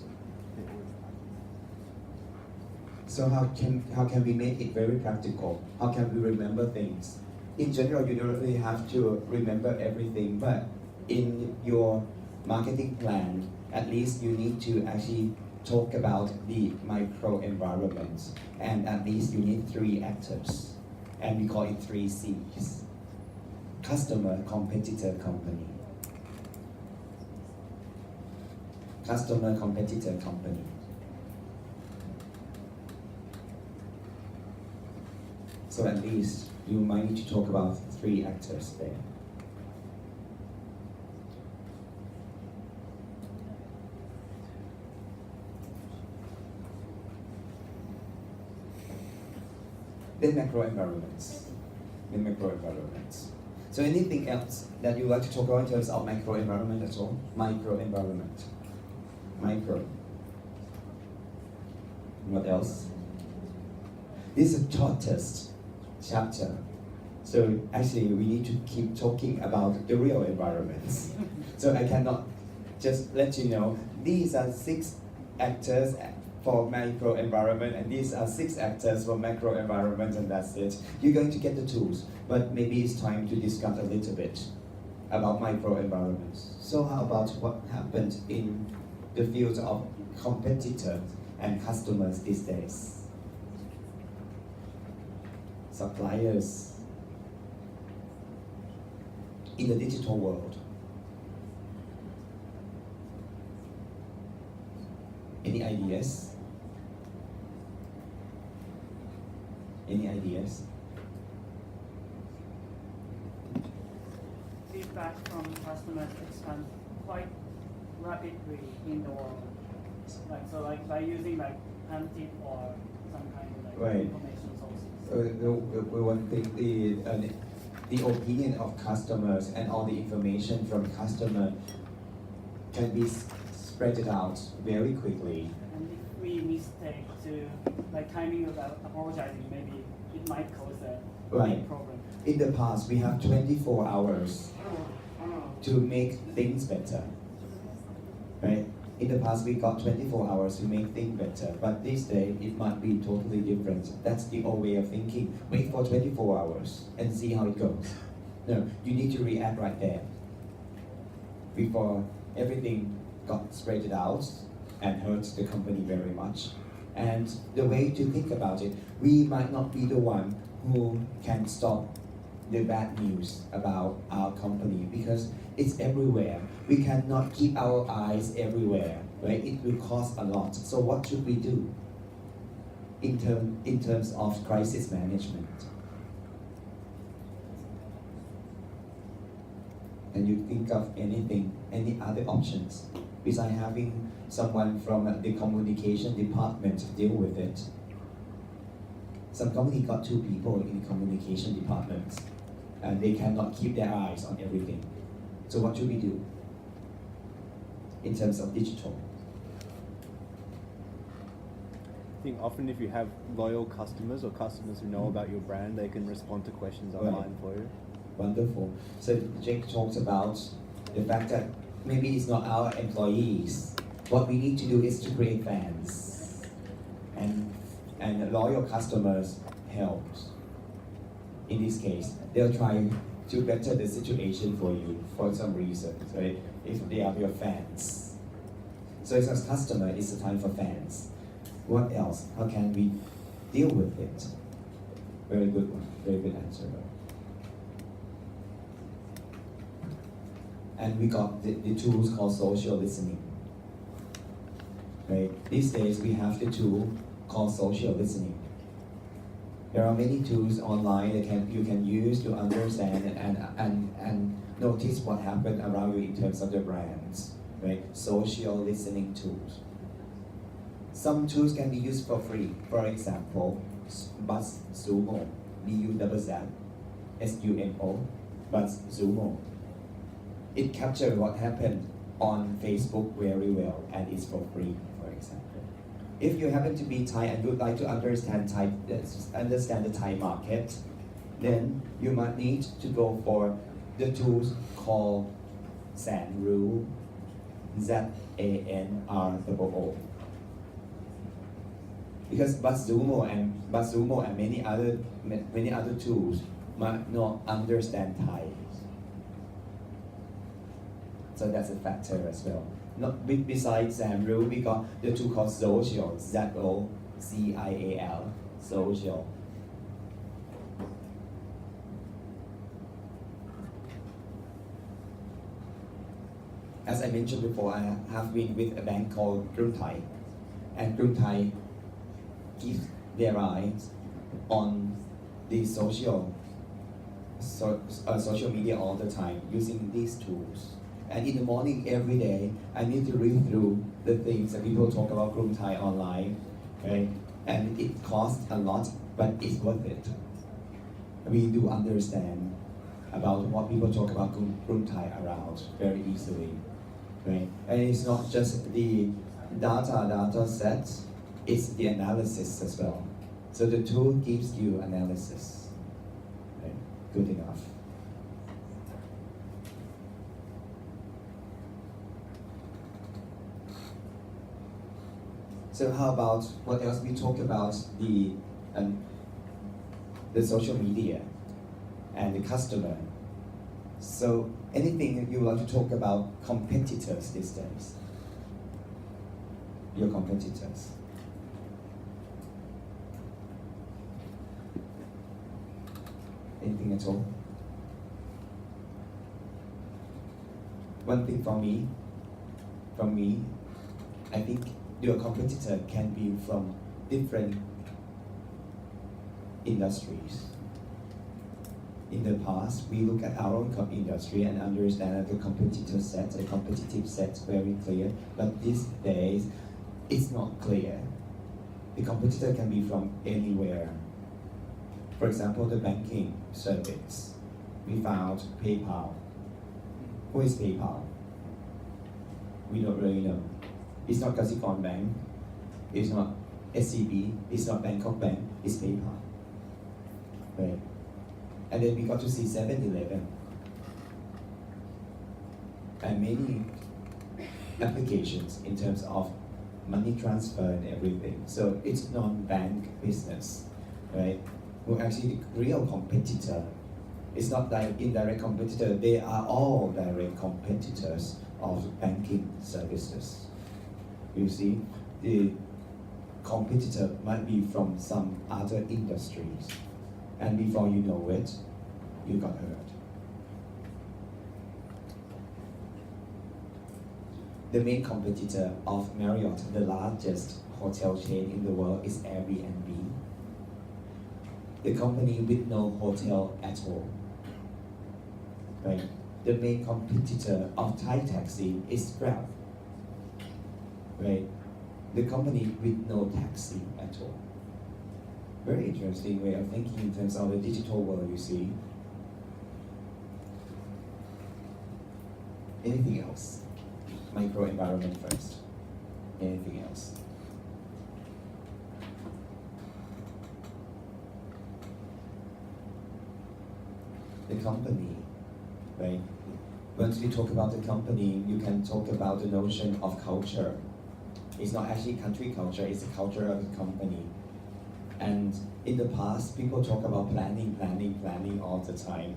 So how can we make it very practical? How can we remember things? In general, you don't really have to remember everything, but in your marketing plan, at least you need to actually talk about the microenvironment, and at least you need 3 actors, and we call it 3 C's. Customer, competitor, company. Customer, competitor, company. So at least you might need to talk about 3 actors there. Then macroenvironments. So anything else that you like to talk about in terms of microenvironment at all? Microenvironment. Micro. What else? This is a shortest chapter. So actually we need to keep talking about the real environments. So I cannot just let you know, these are 6 actors for micro environment, and these are 6 actors for macro environment, and that's it. You're going to get the tools, but maybe it's time to discuss a little bit about micro environments. So how about what happened in the field of competitors and customers these days? Suppliers in the digital world. Any ideas? Any ideas? Feedback from customers expand quite rapidly in the world. Like by using like Antip or some kind of like Right. information sources. We want the opinion of customers and all the information from customer can be spread it out very quickly. And if we mistake to like timing about apologizing, maybe it might cause a Right. big problem. In the past, we have 24 hours to make things better, right? In the past, we got 24 hours to make things better, but this day, it might be totally different. That's the old way of thinking. Wait for 24 hours and see how it goes. No, you need to react right there before everything got spread out and hurts the company very much. And the way to think about it, we might not be the one who can stop the bad news about our company because it's everywhere. We cannot keep our eyes everywhere, right? It will cost a lot. So what should we do in terms of crisis management? Can you think of anything, any other options besides having someone from the communication department deal with it? Some company got 2 people in the communication department, and they cannot keep their eyes on everything. So what should we do in terms of digital? I think often if you have loyal customers or customers who know about your brand, they can respond to questions online for you. Wonderful. So Jake talks about the fact that maybe it's not our employees. What we need to do is to create fans, and loyal customers help. In this case, they'll try to better the situation for you for some reason, right? If they are your fans. So as a customer, it's the time for fans. What else? How can we deal with it? Very good one. Very good answer. And we got the tools called social listening. Right? These days we have the tool called social listening. There are many tools online that you can use to understand and notice what happened around you in terms of the brands. Right? Social listening tools. Some tools can be used for free. For example, BuzzSumo, BuzzSumo, BuzzSumo. It captures what happened on Facebook very well, and it's for free, for example. If you happen to be Thai and would like to understand the Thai market, then you might need to go for the tools called Zanroo, ZANROO. Because BuzzSumo and many other tools might not understand Thai. So that's a factor as well. Besides Zanroo, we got the tool called Social, ZOCIAL, Social. As I mentioned before, I have been with a bank called Krung Thai, and Krung Thai gives their eyes on the social media all the time using these tools. And in the morning every day, I need to read through the things that people talk about Krung Thai online, right? And it costs a lot, but it's worth it. We do understand about what people talk about Krung Thai around very easily, right? And it's not just the data set, it's the analysis as well. So the tool gives you analysis, right? Good enough. So how about what else? We talk about the social media and the customer. So anything you want to talk about competitors these days? Your competitors. Anything at all? One thing from me, I think your competitor can be from different industries. In the past, we look at our own industry and understand that the competitor set, the competitive set, very clear. But these days, it's not clear. The competitor can be from anywhere. For example, the banking service. We found PayPal. Who is PayPal? We don't really know. It's not Kasikorn Bank. It's not SCB. It's not Bangkok Bank. It's PayPal. Right? And then we got to see 7-Eleven. And many applications in terms of money transfer and everything. So it's non-bank business, right? Who actually the real competitor. It's not like indirect competitor. They are all direct competitors of banking services. You see, the competitor might be from some other industries. And before you know it, you got hurt. The main competitor of Marriott, the largest hotel chain in the world, is Airbnb. The company with no hotel at all. Right? The main competitor of Thai taxi is Grab. Right? The company with no taxi at all. Very interesting way of thinking in terms of the digital world, you see. Anything else? Microenvironment first. Anything else? The company, right? Once we talk about the company, you can talk about the notion of culture. It's not actually country culture, it's the culture of the company. And in the past, people talk about planning all the time.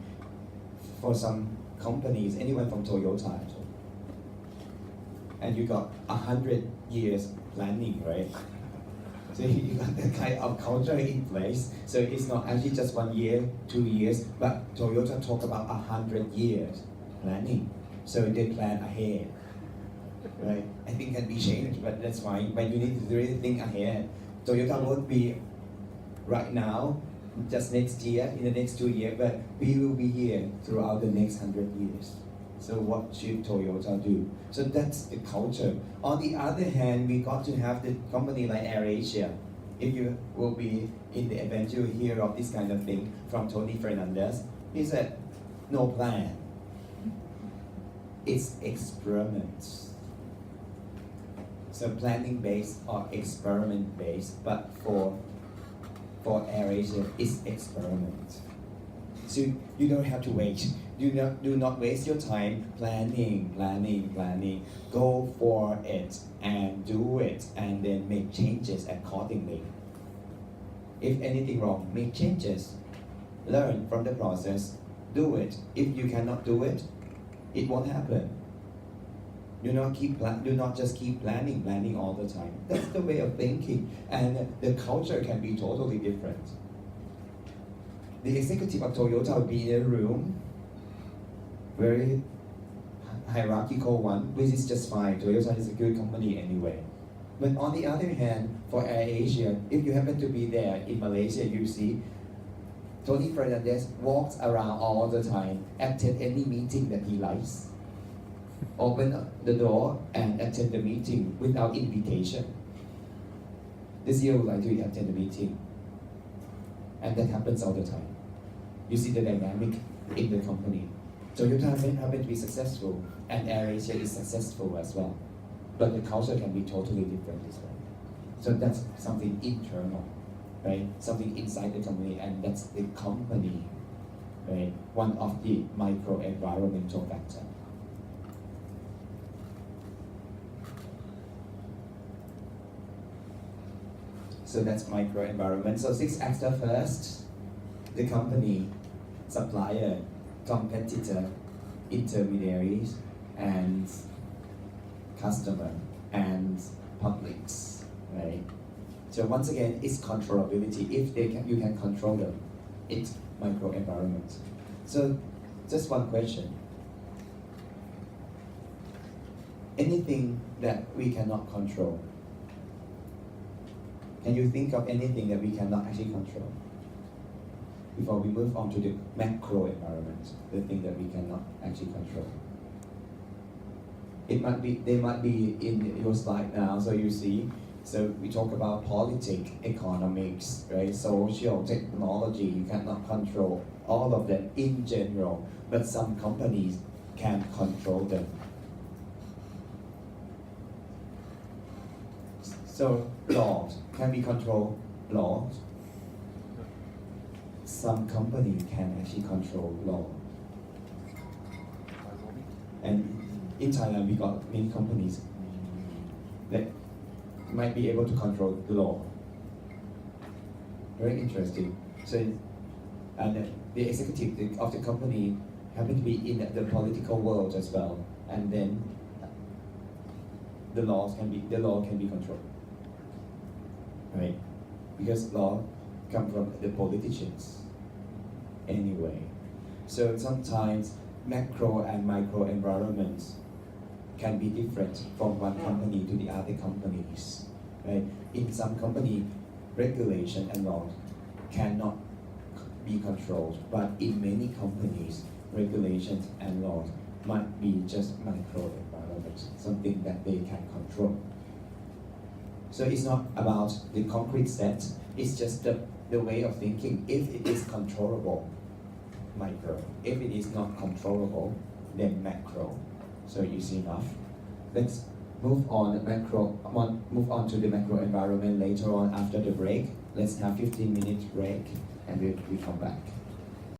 For some companies, anyone from Toyota, and you got 100 years planning, right? So you got that kind of culture in place. So it's not actually just 1 year, 2 years, but Toyota talk about 100 years planning. So they plan ahead, right? I think can be changed, but that's fine. But you need to really think ahead. Toyota won't be right now, just next year, in the next 2 years, but we will be here throughout the next 100 years. So what should Toyota do? So that's the culture. On the other hand, we got to have the company like AirAsia. If you will be in the event, you hear of this kind of thing from Tony Fernandez. He said, no plan. It's experiments. So planning based or experiment based, but for AirAsia, it's experiment. So you don't have to wait. Do not waste your time planning. Go for it and do it, and then make changes accordingly. If anything wrong, make changes. Learn from the process. Do it. If you cannot do it, it won't happen. Do not just keep planning all the time. That's the way of thinking, and the culture can be totally different. The executive of Toyota will be in a room, very hierarchical one, which is just fine. Toyota is a good company anyway. But on the other hand, for AirAsia, if you happen to be there in Malaysia, you see Tony Fernandez walks around all the time, attend any meeting that he likes, open the door and attend the meeting without invitation. The CEO would like to attend the meeting. And that happens all the time. You see the dynamic in the company. Toyota happened to be successful, and AirAsia is successful as well. But the culture can be totally different as well. So that's something internal, right? Something inside the company, and that's the company, right? One of the micro-environmental factors. So that's micro environment. So 6 actors first: the company, supplier, competitor, intermediaries, and customer, and publics, right? So once again, it's controllability. If you can control them, it's micro environment. So just one question. Anything that we cannot control, can you think of anything that we cannot actually control? Before we move on to the macro environment, the thing that we cannot actually control. They might be in your slide now, so you see. So we talk about politics, economics, right? Social, technology, you cannot control all of them in general, but some companies can control them. So laws, can we control laws? Some company can actually control law. And in Thailand, we got many companies that might be able to control the law. Very interesting. So, and the executive of the company happen to be in the political world as well, and then the law can be controlled, right? Because law come from the politicians anyway. So sometimes macro and micro environments can be different from one company to the other companies, right? In some company, regulation and laws cannot be controlled, but in many companies, regulations and laws might be just micro environments, something that they can control. So it's not about the concrete set, it's just the way of thinking. If it is controllable, micro. If it is not controllable, then macro. So easy enough. Let's move on to the macro environment later on after the break. Let's have 15-minute break and we come back.